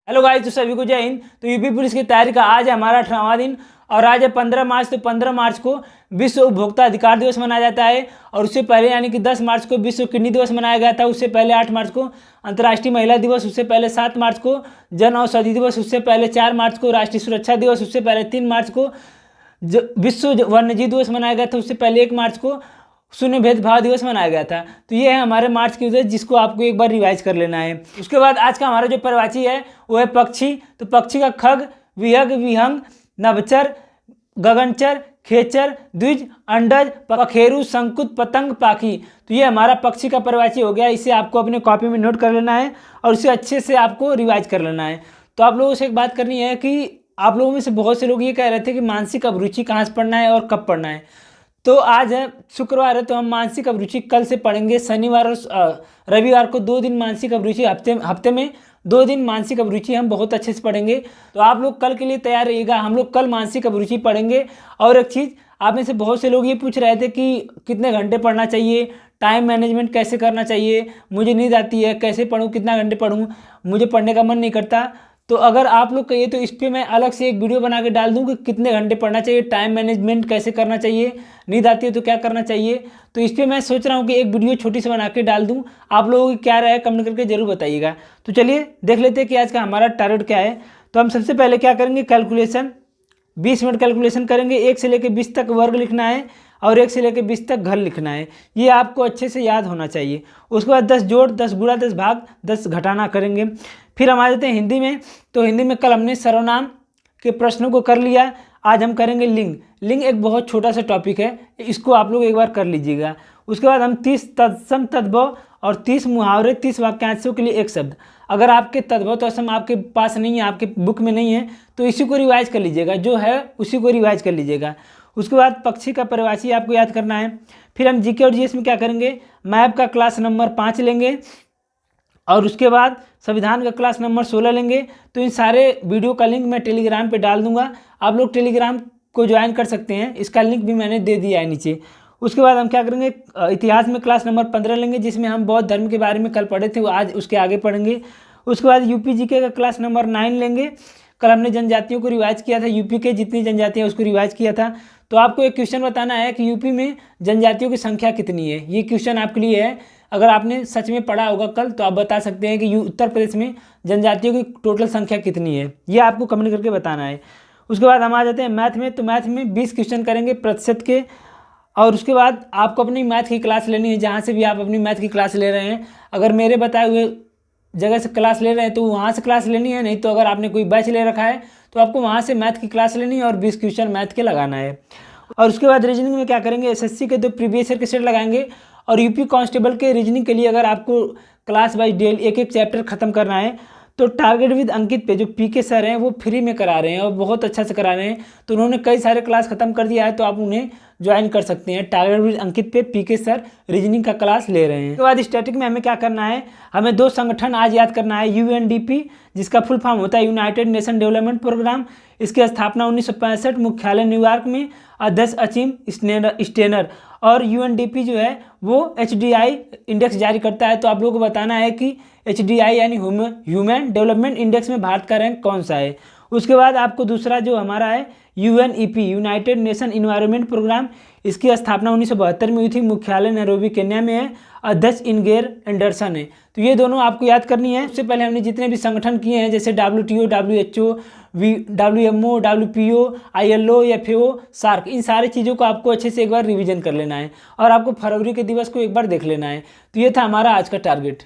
Hello guys, तो सभी को जय हिंद। तो यूपी पुलिस की तैयारी का आज है हमारा 18वां दिन और आज है 15 मार्च। तो 15 मार्च को विश्व उपभोक्ता अधिकार दिवस मनाया जाता है और उससे पहले यानी कि 10 मार्च को विश्व किडनी दिवस मनाया गया था। उससे पहले 8 मार्च को अंतर्राष्ट्रीय महिला दिवस, उससे पहले 7 मार्च को जन औषधि दिवस, उससे पहले 4 मार्च को राष्ट्रीय सुरक्षा दिवस, उससे पहले 3 मार्च को विश्व वन्यजीव दिवस मनाया गया था, उससे पहले 1 मार्च को शून्य भेदभाव दिवस मनाया गया था। तो ये है हमारे मार्च की वजह जिसको आपको एक बार रिवाइज कर लेना है। उसके बाद आज का हमारा जो परिवाची है वो है पक्षी। तो पक्षी का खग, विहग, विहंग, नभचर, गगनचर, खेचर, द्विज, अंडज, पखेरु, शंकुत, पतंग, पाखी। तो ये हमारा पक्षी का परिवाची हो गया। इसे आपको अपने कॉपी में नोट कर लेना है और इसे अच्छे से आपको रिवाइज कर लेना है। तो आप लोगों से एक बात करनी है कि आप लोगों में से बहुत से लोग ये कह रहे थे कि मानसिक अभिरुचि कहाँ से पढ़ना है और कब पढ़ना है। तो आज है शुक्रवार है, तो हम मानसिक अभिरुचि कल से पढ़ेंगे। शनिवार और रविवार को 2 दिन मानसिक अभिरुचि, हफ्ते में 2 दिन मानसिक अभिरुचि हम बहुत अच्छे से पढ़ेंगे। तो आप लोग कल के लिए तैयार रहिएगा। हम लोग कल मानसिक अभिरुचि पढ़ेंगे। और एक चीज़, आप में से बहुत से लोग ये पूछ रहे थे कि कितने घंटे पढ़ना चाहिए, टाइम मैनेजमेंट कैसे करना चाहिए, मुझे नींद आती है, कैसे पढूं, कितना घंटे पढूं, मुझे पढ़ने का मन नहीं करता। तो अगर आप लोग कहिए तो इस पर मैं अलग से एक वीडियो बना के डाल दूं कि कितने घंटे पढ़ना चाहिए, टाइम मैनेजमेंट कैसे करना चाहिए, नींद आती है तो क्या करना चाहिए। तो इस पर मैं सोच रहा हूं कि एक वीडियो छोटी सी बना के डाल दूं। आप लोगों की क्या राय है कमेंट करके जरूर बताइएगा। तो चलिए देख लेते हैं कि आज का हमारा टारगेट क्या है। तो हम सबसे पहले क्या करेंगे, कैलकुलेशन 20 मिनट कैलकुलेशन करेंगे। 1 से लेकर 20 तक वर्ग लिखना है और 1 से लेकर 20 तक घर लिखना है। ये आपको अच्छे से याद होना चाहिए। उसके बाद 10 जोड़, 10 गुणा, 10 भाग, 10 घटाना करेंगे। फिर हम आ जाते हैं हिंदी में। तो हिंदी में कल हमने सर्वनाम के प्रश्नों को कर लिया। आज हम करेंगे लिंग। लिंग एक बहुत छोटा सा टॉपिक है, इसको आप लोग एक बार कर लीजिएगा। उसके बाद हम 30 तत्सम तद्भव और 30 मुहावरे, 30 वाक्यांशों के लिए एक शब्द। अगर आपके तद्भव तत्सम आपके पास नहीं है, आपके बुक में नहीं है, तो इसी को रिवाइज कर लीजिएगा, जो है उसी को रिवाइज कर लीजिएगा। उसके बाद पक्षी का परिभाषी आपको याद करना है। फिर हम जीके और जीएस में क्या करेंगे, मैप का क्लास नंबर 5 लेंगे और उसके बाद संविधान का क्लास नंबर 16 लेंगे। तो इन सारे वीडियो का लिंक मैं टेलीग्राम पे डाल दूंगा, आप लोग टेलीग्राम को ज्वाइन कर सकते हैं। इसका लिंक भी मैंने दे दिया है नीचे। उसके बाद हम क्या करेंगे, इतिहास में क्लास नंबर 15 लेंगे, जिसमें हम बौद्ध धर्म के बारे में कल पढ़े थे, वो आज उसके आगे पढ़ेंगे। उसके बाद यूपी जीके का क्लास नंबर 9 लेंगे। कल हमने जनजातियों को रिवाइज किया था, यूपी के जितनी जनजातियाँ उसको रिवाइज किया था। तो आपको एक क्वेश्चन बताना है कि यूपी में जनजातियों की संख्या कितनी है। ये क्वेश्चन आपके लिए है। अगर आपने सच में पढ़ा होगा कल तो आप बता सकते हैं कि उत्तर प्रदेश में जनजातियों की टोटल संख्या कितनी है, ये आपको कमेंट करके बताना है। उसके बाद हम आ जाते हैं मैथ में। तो मैथ में 20 क्वेश्चन करेंगे प्रतिशत के। और उसके बाद आपको अपनी मैथ की क्लास लेनी है, जहाँ से भी आप अपनी मैथ की क्लास ले रहे हैं। अगर मेरे बताए हुए जगह से क्लास ले रहे हैं तो वहाँ से क्लास लेनी है, नहीं तो अगर आपने कोई बैच ले रखा है तो आपको वहाँ से मैथ की क्लास लेनी है और 20 क्वेश्चन मैथ के लगाना है। और उसके बाद रीजनिंग में क्या करेंगे, एसएससी के 2 प्रीवियस ईयर के सेट लगाएंगे और यूपी कांस्टेबल के रीजनिंग के लिए अगर आपको क्लास वाइज डेली एक चैप्टर खत्म करना है तो टारगेट विद अंकित पे जो पीके सर हैं वो फ्री में करा रहे हैं और बहुत अच्छा से करा रहे हैं। तो उन्होंने कई सारे क्लास खत्म कर दिया है, तो आप उन्हें ज्वाइन कर सकते हैं। टारगेट विद अंकित पे पीके सर रीजनिंग का क्लास ले रहे हैं। उसके बाद स्टैटिक में हमें क्या करना है, हमें 2 संगठन आज याद करना है। यूएनडीपी, जिसका फुल फॉर्म होता है यूनाइटेड नेशन डेवलपमेंट प्रोग्राम, इसकी स्थापना 1965, मुख्यालय न्यूयॉर्क में, अध्यक्ष अचिम स्टेनर। और यूएनडीपी जो है वो एचडीआई इंडेक्स जारी करता है। तो आप लोगों को बताना है कि एचडीआई यानी ह्यूमन डेवलपमेंट इंडेक्स में भारत का रैंक कौन सा है। उसके बाद आपको दूसरा जो हमारा है UNEP, united nation environment programme, इसकी स्थापना 1972 में हुई थी, मुख्यालय नैरोबी केन्या में है, अध्यक्ष इनगेर एंडरसन है। तो ये दोनों आपको याद करनी है। उससे पहले हमने जितने भी संगठन किए हैं जैसे WTO, WHO, WMO, WPO, ILO, FAO, SAARC, इन सारी चीज़ों को आपको अच्छे से एक बार रिवीजन कर लेना है और आपको फरवरी के दिवस को एक बार देख लेना है। तो ये था हमारा आज का टारगेट।